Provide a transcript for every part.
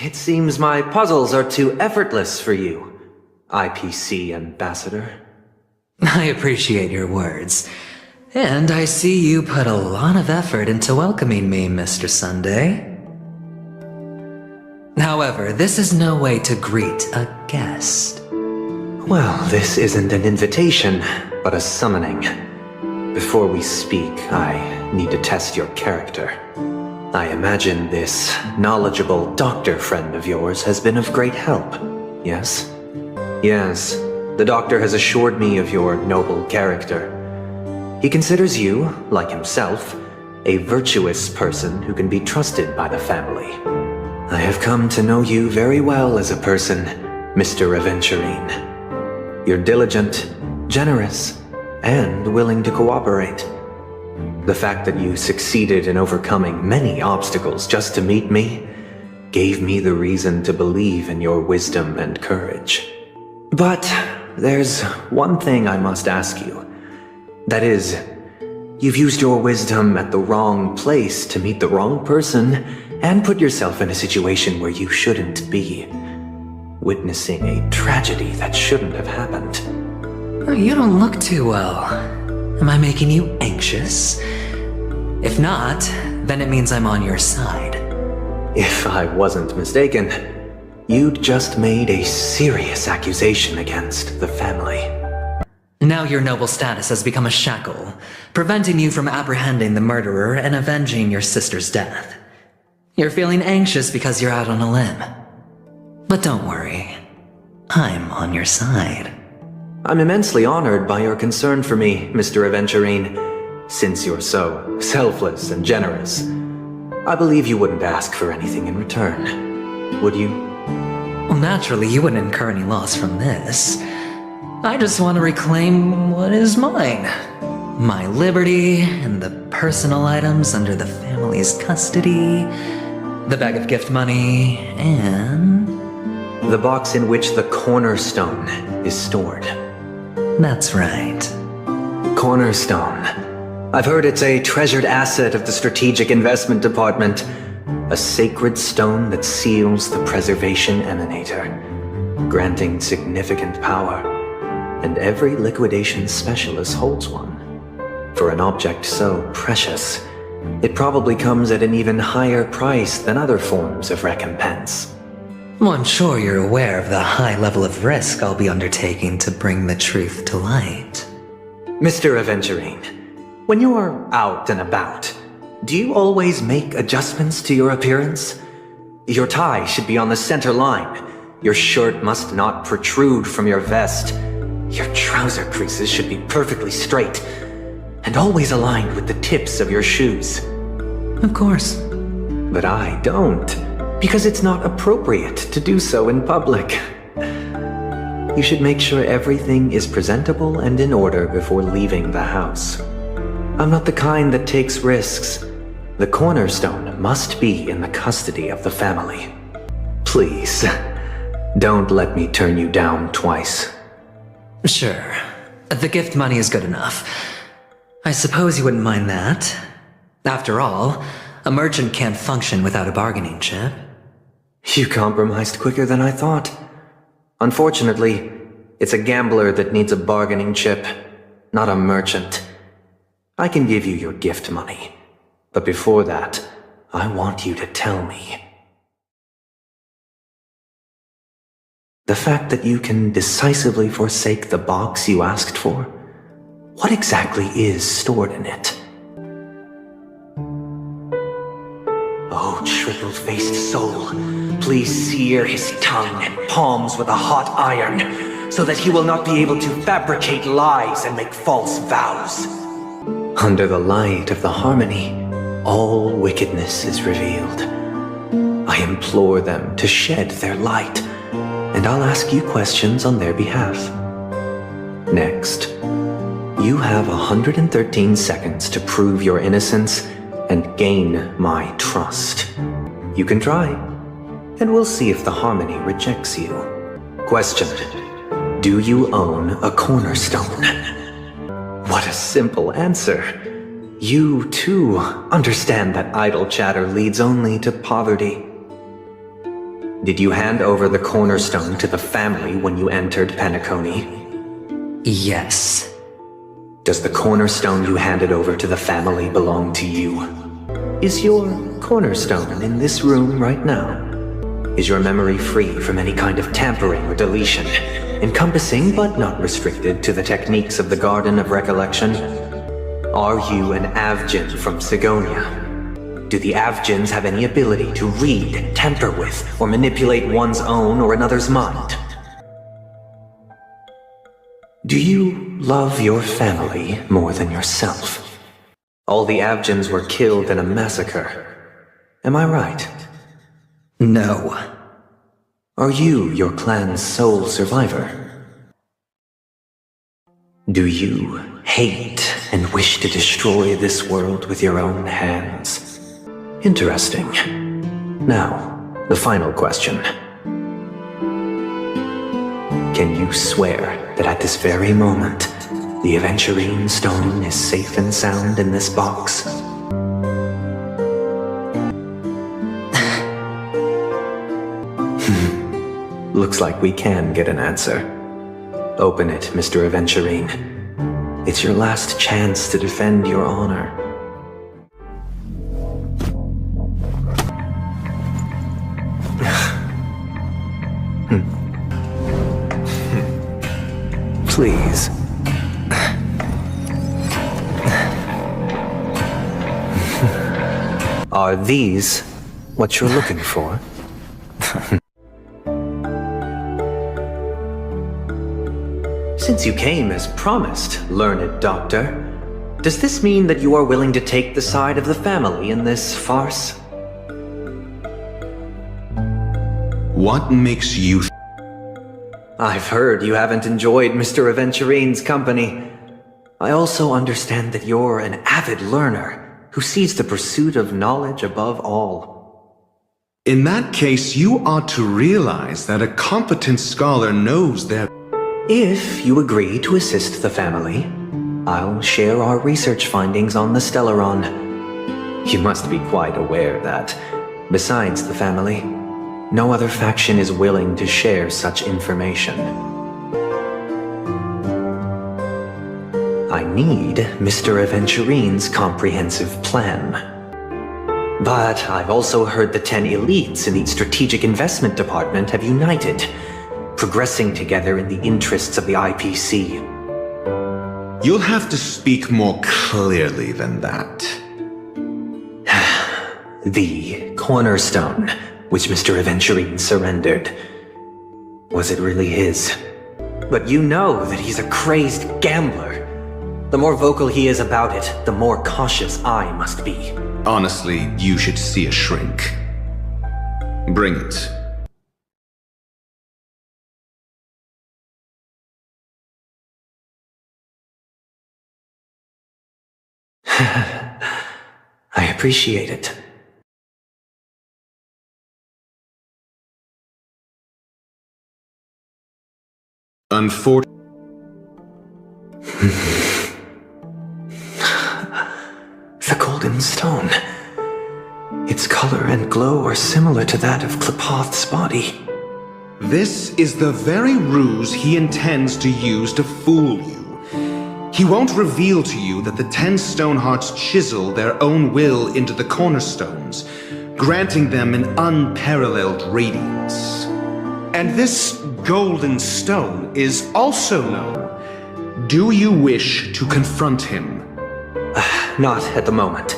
It seems my puzzles are too effortless for you, IPC Ambassador. I appreciate your words. And I see you put a lot of effort into welcoming me, Mr. Sunday. However, this is no way to greet a guest. Well, this isn't an invitation, but a summoning. Before we speak, I need to test your character. I imagine this knowledgeable doctor friend of yours has been of great help, yes? Yes, the doctor has assured me of your noble character. He considers you, like himself, a virtuous person who can be trusted by the family. I have come to know you very well as a person, Mr. Aventurine. You're diligent, generous, and willing to cooperate. The fact that you succeeded in overcoming many obstacles just to meet me gave me the reason to believe in your wisdom and courage. But there's one thing I must ask you. That is, you've used your wisdom at the wrong place to meet the wrong person and put yourself in a situation where you shouldn't be, witnessing a tragedy that shouldn't have happened. You don't look too well. Am I making you anxious? If not, then it means I'm on your side. If I wasn't mistaken, you'd just made a serious accusation against the family. Now your noble status has become a shackle, preventing you from apprehending the murderer and avenging your sister's death. You're feeling anxious because you're out on a limb. But don't worry, I'm on your side. I'm immensely honored by your concern for me, Mr. Aventurine. Since you're so selfless and generous, I believe you wouldn't ask for anything in return, would you? Well, naturally, you wouldn't incur any loss from this. I just want to reclaim what is mine. My liberty and the personal items under the family's custody, the bag of gift money, and... the box in which the cornerstone is stored. That's right. Cornerstone. I've heard it's a treasured asset of the Strategic Investment Department. A sacred stone that seals the Preservation Emanator, granting significant power. And every liquidation specialist holds one. For an object so precious, it probably comes at an even higher price than other forms of recompense. Well, I'm sure you're aware of the high level of risk I'll be undertaking to bring the truth to light. Mr. Aventurine, when you're out and about, do you always make adjustments to your appearance? Your tie should be on the center line. Your shirt must not protrude from your vest. Your trouser creases should be perfectly straight and always aligned with the tips of your shoes. Of course. But I don't, because it's not appropriate to do so in public. You should make sure everything is presentable and in order before leaving the house. I'm not the kind that takes risks. The cornerstone must be in the custody of the family. Please, don't let me turn you down twice. Sure. The gift money is good enough. I suppose you wouldn't mind that. After all, a merchant can't function without a bargaining chip. You compromised quicker than I thought. Unfortunately, it's a gambler that needs a bargaining chip, not a merchant. I can give you your gift money, but before that, I want you to tell me. The fact that you can decisively forsake the box you asked for, what exactly is stored in it? Oh, triple-faced soul, please sear his tongue and palms with a hot iron, so that he will not be able to fabricate lies and make false vows. Under the light of the harmony, all wickedness is revealed. I implore them to shed their light, and I'll ask you questions on their behalf. Next, you have 113 seconds to prove your innocence and gain my trust. You can try, and we'll see if the harmony rejects you. Question: do you own a cornerstone? What a simple answer. You, too, understand that idle chatter leads only to poverty. Did you hand over the cornerstone to the family when you entered Penacony? Yes. Does the cornerstone you handed over to the family belong to you? Is your cornerstone in this room right now? Is your memory free from any kind of tampering or deletion, encompassing but not restricted to the techniques of the Garden of Recollection? Are you an Avgin from Sigonia? Do the Avgins have any ability to read, tamper with, or manipulate one's own or another's mind? Do you love your family more than yourself? All the Avgins were killed in a massacre. Am I right? No. Are you your clan's sole survivor? Do you hate and wish to destroy this world with your own hands? Interesting. Now, the final question. Can you swear that at this very moment, the Aventurine stone is safe and sound in this box? Looks like we can get an answer. Open it, Mr. Aventurine. It's your last chance to defend your honor. Please. Are these what you're looking for? Since you came as promised, learned doctor, does this mean that you are willing to take the side of the family in this farce? What makes you I've heard you haven't enjoyed Mr. Aventurine's company. I also understand that you're an avid learner who sees the pursuit of knowledge above all. In that case, you ought to realize that a competent scholar knows their... If you agree to assist the family, I'll share our research findings on the Stellaron. You must be quite aware that, besides the family, no other faction is willing to share such information. I need Mr. Aventurine's comprehensive plan. But I've also heard the 10 elites in the Strategic Investment Department have united, progressing together in the interests of the IPC. You'll have to speak more clearly than that. The cornerstone, which Mr. Aventurine surrendered. Was it really his? But you know that he's a crazed gambler. The more vocal he is about it, the more cautious I must be. Honestly, you should see a shrink. Bring it. I appreciate it. Unfortunately, the golden stone. Its color and glow are similar to that of Klepoth's body. this is the very ruse he intends to use to fool you. He won't reveal to you that the 10 Stonehearts chisel their own will into the cornerstones, granting them an unparalleled radiance. And this golden stone is also known. Do you wish to confront him? Not at the moment.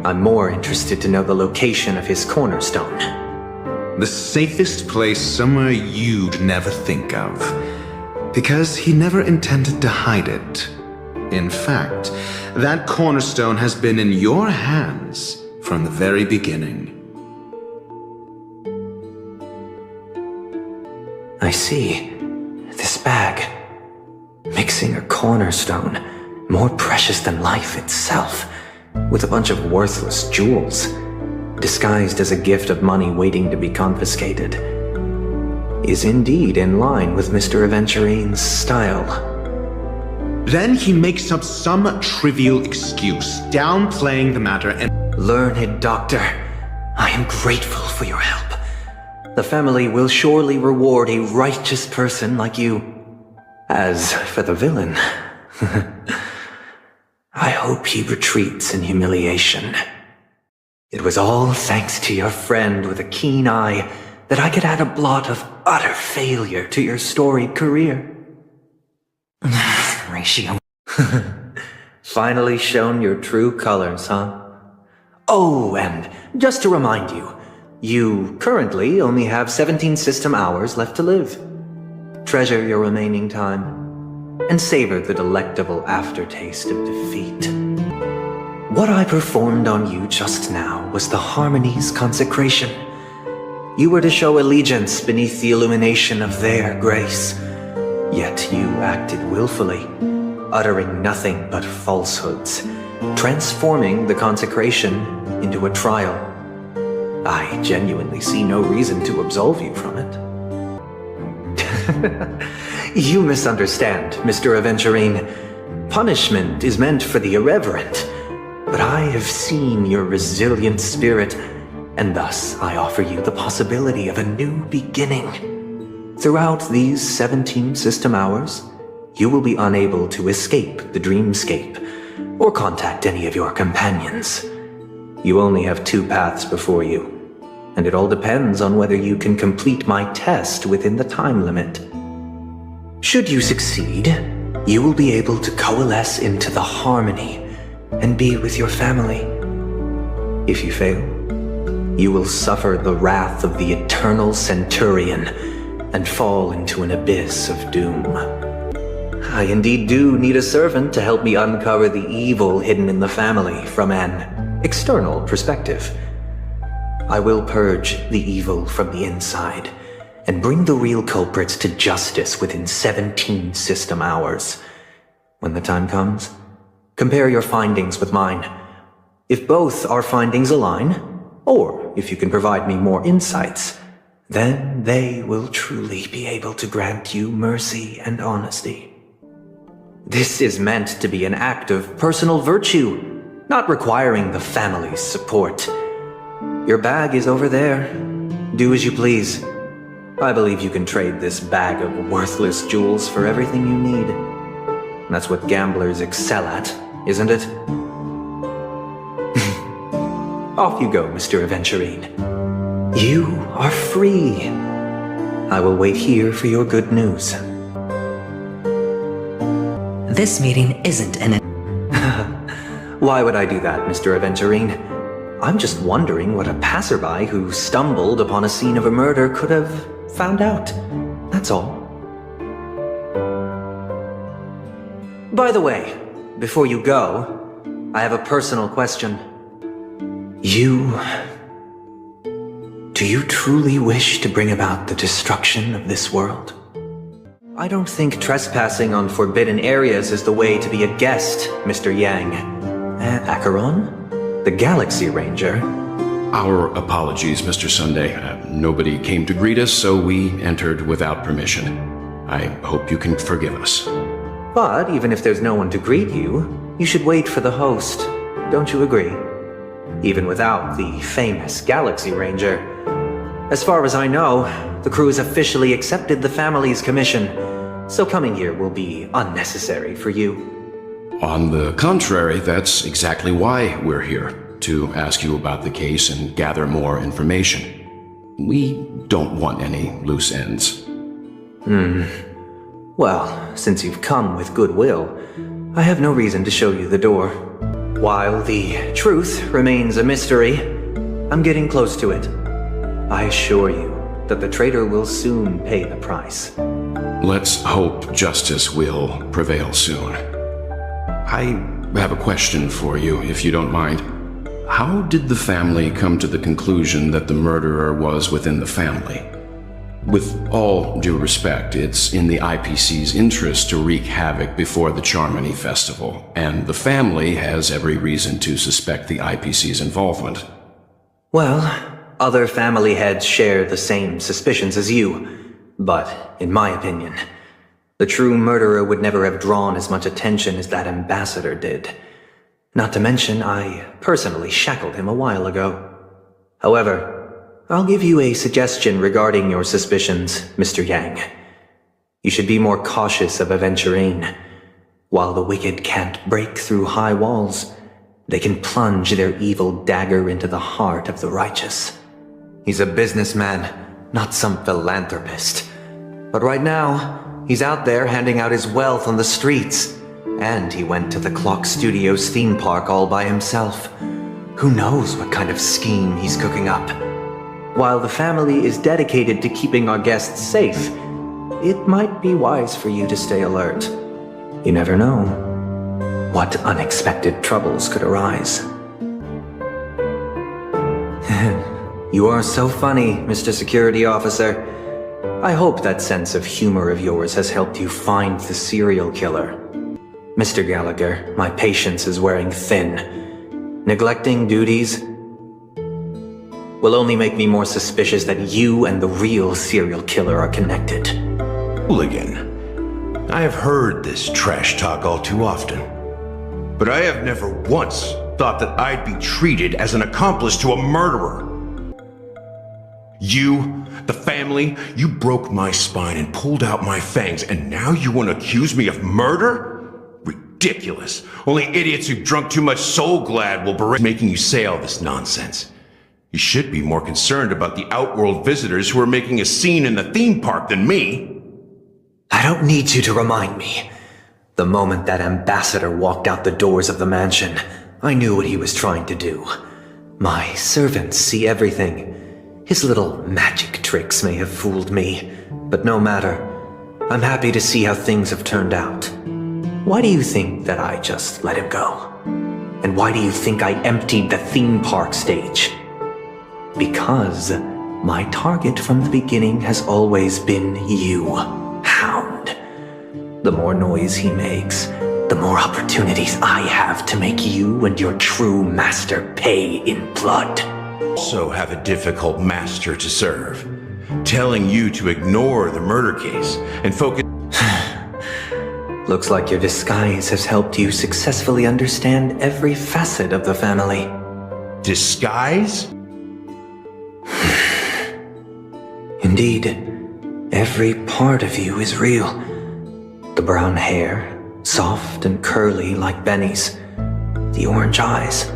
I'm more interested to know the location of his cornerstone. The safest place somewhere you'd never think of. Because he never intended to hide it. In fact, that cornerstone has been in your hands from the very beginning. I see. This bag. Mixing a cornerstone, more precious than life itself, with a bunch of worthless jewels, disguised as a gift of money waiting to be confiscated, is indeed in line with Mr. Aventurine's style. Then he makes up some trivial excuse, downplaying the matter and... Learned doctor, I am grateful for your help. the family will surely reward a righteous person like you. As for the villain, I hope he retreats in humiliation. It was all thanks to your friend with a keen eye that I could add a blot of utter failure to your storied career. Ratio. Finally shown your true colors, huh? Oh, and just to remind you, you currently only have 17 system hours left to live. Treasure your remaining time, and savor the delectable aftertaste of defeat. What I performed on you just now was the Harmony's consecration. You were to show allegiance beneath the illumination of their grace, yet you acted willfully, uttering nothing but falsehoods, transforming the consecration into a trial. I genuinely see no reason to absolve you from it. You misunderstand, Mr. Aventurine. Punishment is meant for the irreverent, but I have seen your resilient spirit, and thus I offer you the possibility of a new beginning. Throughout these 17 system hours, you will be unable to escape the dreamscape or contact any of your companions. You only have 2 paths before you, and it all depends on whether you can complete my test within the time limit. Should you succeed, you will be able to coalesce into the Harmony and be with your family. If you fail, you will suffer the wrath of the eternal Centurion and fall into an abyss of doom. I indeed do need a servant to help me uncover the evil hidden in the family from an external perspective. I will purge the evil from the inside and bring the real culprits to justice within 17 system hours. When the time comes, compare your findings with mine. If both our findings align, or if you can provide me more insights, then they will truly be able to grant you mercy and honesty. This is meant to be an act of personal virtue, not requiring the family's support. Your bag is over there. Do as you please. I believe you can trade this bag of worthless jewels for everything you need. That's what gamblers excel at, isn't it? Off you go, Mr. Aventurine. You are free. I will wait here for your good news. This meeting isn't an... Why would I do that, Mr. Aventurine? I'm just wondering what a passerby who stumbled upon a scene of a murder could have found out. That's all. By the way, before you go, I have a personal question. Do you truly wish to bring about the destruction of this world? I don't think trespassing on forbidden areas is the way to be a guest, Mr. Yang. Acheron? The Galaxy Ranger? Our apologies, Mr. Sunday. Nobody came to greet us, so we entered without permission. I hope you can forgive us. But even if there's no one to greet you, you should wait for the host. Don't you agree? Even without the famous Galaxy Ranger. As far as I know, the crew has officially accepted the family's commission, so coming here will be unnecessary for you. On the contrary, that's exactly why we're here, to ask you about the case and gather more information. We don't want any loose ends. Well, since you've come with goodwill, I have no reason to show you the door. While the truth remains a mystery, I'm getting close to it. I assure you that the traitor will soon pay the price. Let's hope justice will prevail soon. I have a question for you, if you don't mind. How did the family come to the conclusion that the murderer was within the family? With all due respect, it's in the IPC's interest to wreak havoc before the Charmony Festival, and the family has every reason to suspect the IPC's involvement. Well, other family heads share the same suspicions as you, but in my opinion, the true murderer would never have drawn as much attention as that ambassador did. Not to mention, I personally shackled him a while ago. However, I'll give you a suggestion regarding your suspicions, Mr. Yang. You should be more cautious of Aventurine. While the wicked can't break through high walls, they can plunge their evil dagger into the heart of the righteous. He's a businessman, not some philanthropist. But right now, he's out there handing out his wealth on the streets. And he went to the Clock Studios theme park all by himself. Who knows what kind of scheme he's cooking up? While the family is dedicated to keeping our guests safe, it might be wise for you to stay alert. You never know what unexpected troubles could arise. You are so funny, Mr. Security Officer. I hope that sense of humor of yours has helped you find the serial killer. Mr. Gallagher, my patience is wearing thin. Neglecting duties will only make me more suspicious that you and the real serial killer are connected. Hooligan. I have heard this trash talk all too often. But I have never once thought that I'd be treated as an accomplice to a murderer. You, the family, you broke my spine and pulled out my fangs, and now you want to accuse me of murder? Ridiculous. Only idiots who've drunk too much Soul Glad will berate making you say all this nonsense. You should be more concerned about the outworld visitors who are making a scene in the theme park than me. I don't need you to remind me. The moment that ambassador walked out the doors of the mansion, I knew what he was trying to do. My servants see everything. His little magic tricks may have fooled me, but no matter. I'm happy to see how things have turned out. Why do you think that I just let him go? And why do you think I emptied the theme park stage? Because my target from the beginning has always been you, Hound. The more noise he makes, the more opportunities I have to make you and your true master pay in blood. Also have a difficult master to serve, telling you to ignore the murder case and focus. Looks like your disguise has helped you successfully understand every facet of the family. Disguise? Indeed, every part of you is real. The brown hair, soft and curly like Benny's. The orange eyes,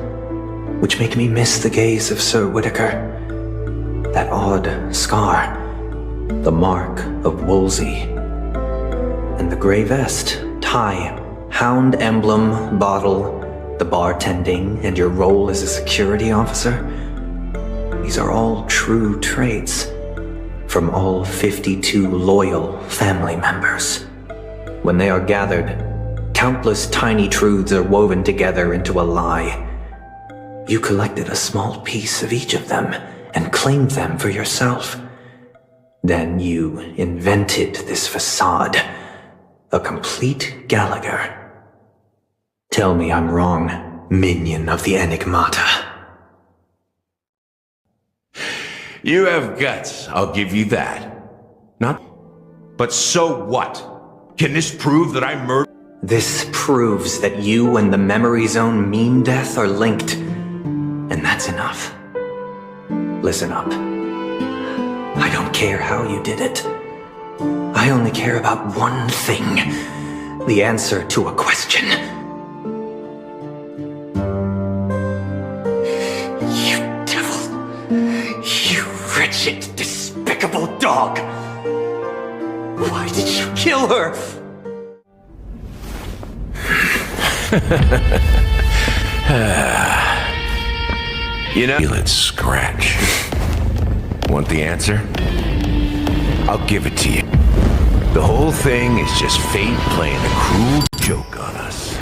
which make me miss the gaze of Sir Whitaker. That odd scar, the mark of Wolsey. And the gray vest, tie, hound emblem, bottle, the bartending, and your role as a security officer. These are all true traits from all 52 loyal family members. When they are gathered, countless tiny truths are woven together into a lie. You collected a small piece of each of them and claimed them for yourself. Then you invented this facade, a complete Gallagher. Tell me I'm wrong, minion of the Enigmata. You have guts, I'll give you that. But so what? Can this prove that I murdered? This proves that you and the Memory Zone Meme Death are linked. And that's enough. Listen up. I don't care how you did it. I only care about one thing. The answer to a question. You devil. You wretched, despicable dog. Why did you kill her? You know, let's scratch. Want the answer? I'll give it to you. The whole thing is just fate playing a cruel joke on us.